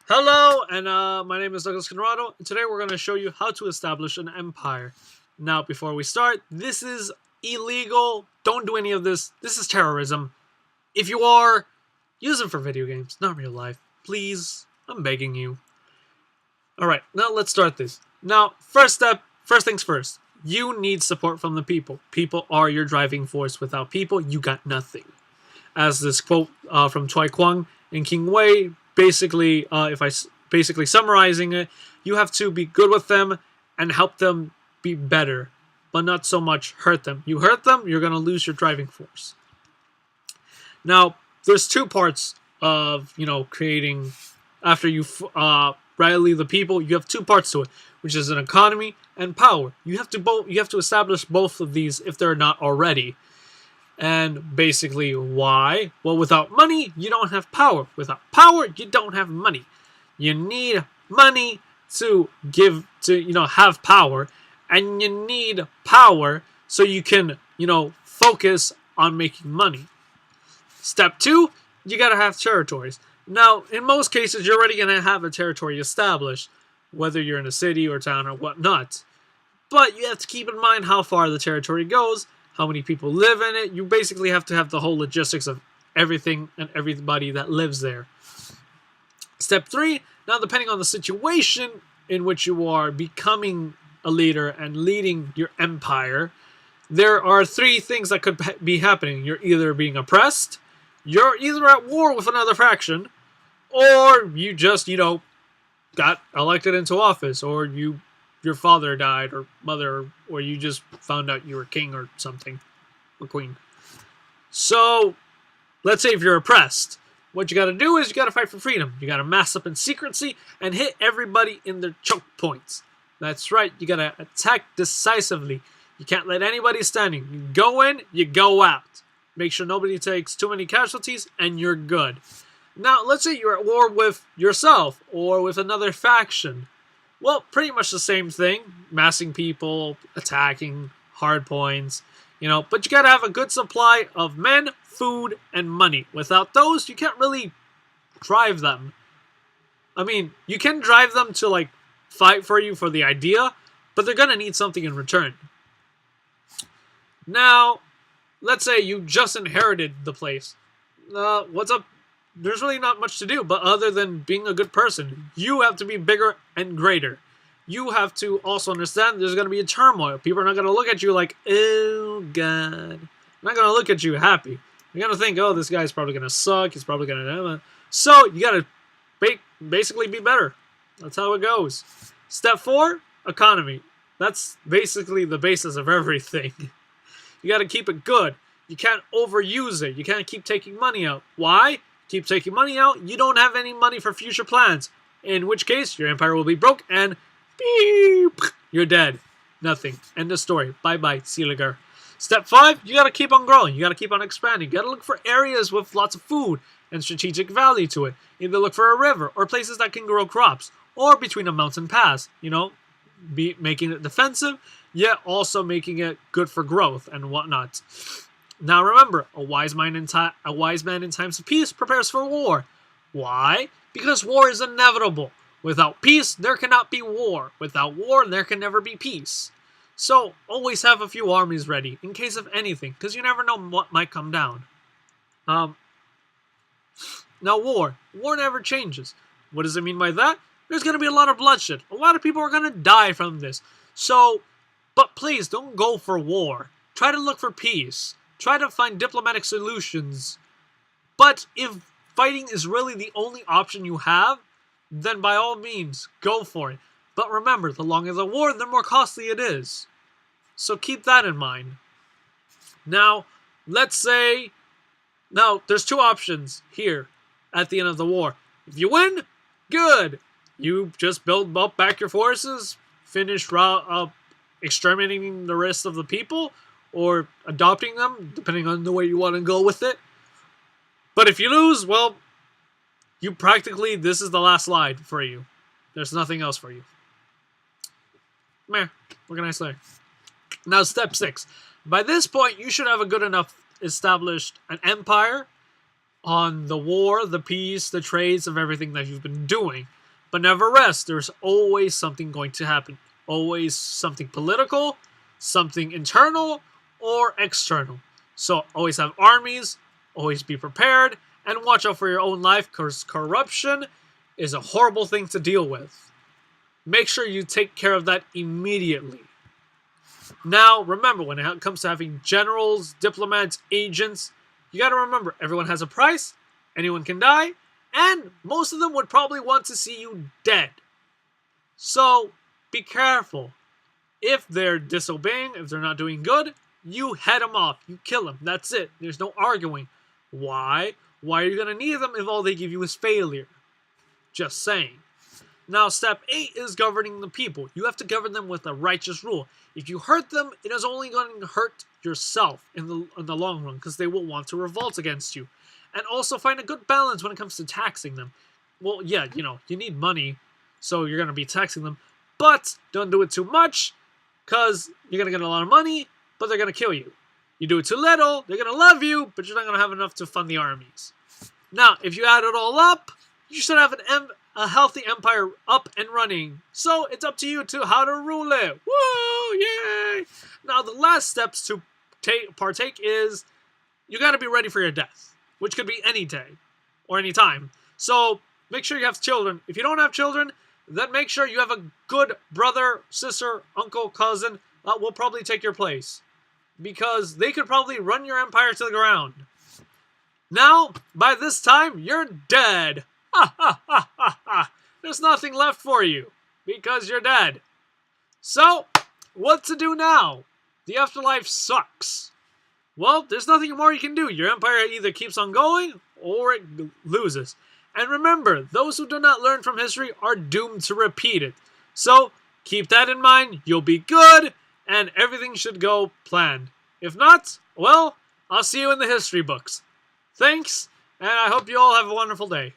Hello, and my name is Douglas Conrado, and today we're going to show you how to establish an empire. Now, before we start, this is illegal. Don't do any of this. This is terrorism. If you are, use them for video games, not real life. Please, I'm begging you. Alright, now let's start this. Now, first things first. You need support from the people. People are your driving force. Without people, you got nothing. As this quote from Choi Kwang and King Wei, basically, basically summarizing it, you have to be good with them and help them be better, but not so much hurt them. You hurt them, you're gonna lose your driving force. Now, there's two parts of creating. After you rally the people, you have two parts to it, which is an economy and power. You have to establish both of these if they're not already. And basically, why? Well, without money, you don't have power. Without power, you don't have money. You need money to have power, and you need power so you can, focus on making money. Step two, you gotta have territories. Now, in most cases, you're already gonna have a territory established, whether you're in a city or town or whatnot. But you have to keep in mind how far the territory goes, how many people live in it. You basically have to have the whole logistics of everything and everybody that lives there. Step three, now depending on the situation in which you are becoming a leader and leading your empire, there are three things that could be happening. You're either being oppressed, you're either at war with another faction, or you just, got elected into office, or your father died, or mother, or you just found out you were king or something, or queen. So, let's say if you're oppressed, what you gotta do is you gotta fight for freedom. You gotta mass up in secrecy and hit everybody in their choke points. That's right, you gotta attack decisively. You can't let anybody standing. You go in, you go out. Make sure nobody takes too many casualties, and you're good. Now, let's say you're at war with yourself, or with another faction. Well, pretty much the same thing. Massing people, attacking, hard points, but you gotta have a good supply of men, food, and money. Without those, you can't really drive them. I mean, you can drive them to, fight for you for the idea, but they're gonna need something in return. Now, let's say you just inherited the place. What's up? There's really not much to do, but other than being a good person, you have to be bigger and greater. You have to also understand there's going to be a turmoil. People are not going to look at you like, oh, God. They're not going to look at you happy. They're going to think, oh, this guy's probably going to suck. He's probably going to... So, you got to basically be better. That's how it goes. Step 4, economy. That's basically the basis of everything. You got to keep it good. You can't overuse it. You can't keep taking money out. Why? Keep taking money out, you don't have any money for future plans. In which case, your empire will be broke and beep, you're dead. Nothing. End of story. Bye-bye, Seeliger. Step 5, you gotta keep on growing. You gotta keep on expanding. You gotta look for areas with lots of food and strategic value to it. Either look for a river or places that can grow crops. Or between a mountain pass, making it defensive, yet also making it good for growth and whatnot. Now remember, a wise man in times of peace prepares for war. Why? Because war is inevitable. Without peace, there cannot be war. Without war, there can never be peace. So, always have a few armies ready, in case of anything, because you never know what might come down. Now war. War never changes. What does it mean by that? There's going to be a lot of bloodshed. A lot of people are going to die from this. So, but please, don't go for war. Try to look for peace. Try to find diplomatic solutions. But if fighting is really the only option you have, then by all means, go for it. But remember, the longer the war, the more costly it is. So keep that in mind. Now, let's say... Now, there's two options here at the end of the war. If you win, good. You just build up back your forces, finish exterminating the rest of the people, or adopting them, depending on the way you want to go with it. But if you lose, well, this is the last slide for you. There's nothing else for you. Meh, what can I say? Now, step 6. By this point, you should have a good enough established an empire on the war, the peace, the trades of everything that you've been doing. But never rest. There's always something going to happen. Always something political, something internal, or external. So always have armies, always be prepared, and watch out for your own life because corruption is a horrible thing to deal with. Make sure you take care of that immediately. Now, remember, when it comes to having generals, diplomats, agents, you gotta remember, everyone has a price, anyone can die, and most of them would probably want to see you dead. So, be careful. If they're disobeying, if they're not doing good, you head them off. You kill them. That's it. There's no arguing. Why? Why are you gonna need them if all they give you is failure? Just saying. Now, step 8 is governing the people. You have to govern them with a righteous rule. If you hurt them, it is only going to hurt yourself in the long run because they will want to revolt against you. And also find a good balance when it comes to taxing them. Well, yeah, you need money, so you're going to be taxing them. But don't do it too much because you're going to get a lot of money, but they're going to kill you. You do it too little, they're going to love you, but you're not going to have enough to fund the armies. Now, if you add it all up, you should have a healthy empire up and running. So it's up to you to how to rule it. Woo! Yay! Now the last steps to partake is you got to be ready for your death, which could be any day or any time. So make sure you have children. If you don't have children, then make sure you have a good brother, sister, uncle, cousin that will probably take your place because they could probably run your empire to the ground. Now, by this time, you're dead. Ha ha ha ha ha. There's nothing left for you because you're dead. So, what to do now? The afterlife sucks. Well, there's nothing more you can do. Your empire either keeps on going or it loses. And remember, those who do not learn from history are doomed to repeat it. So, keep that in mind. You'll be good and everything should go planned. If not, well, I'll see you in the history books. Thanks, and I hope you all have a wonderful day.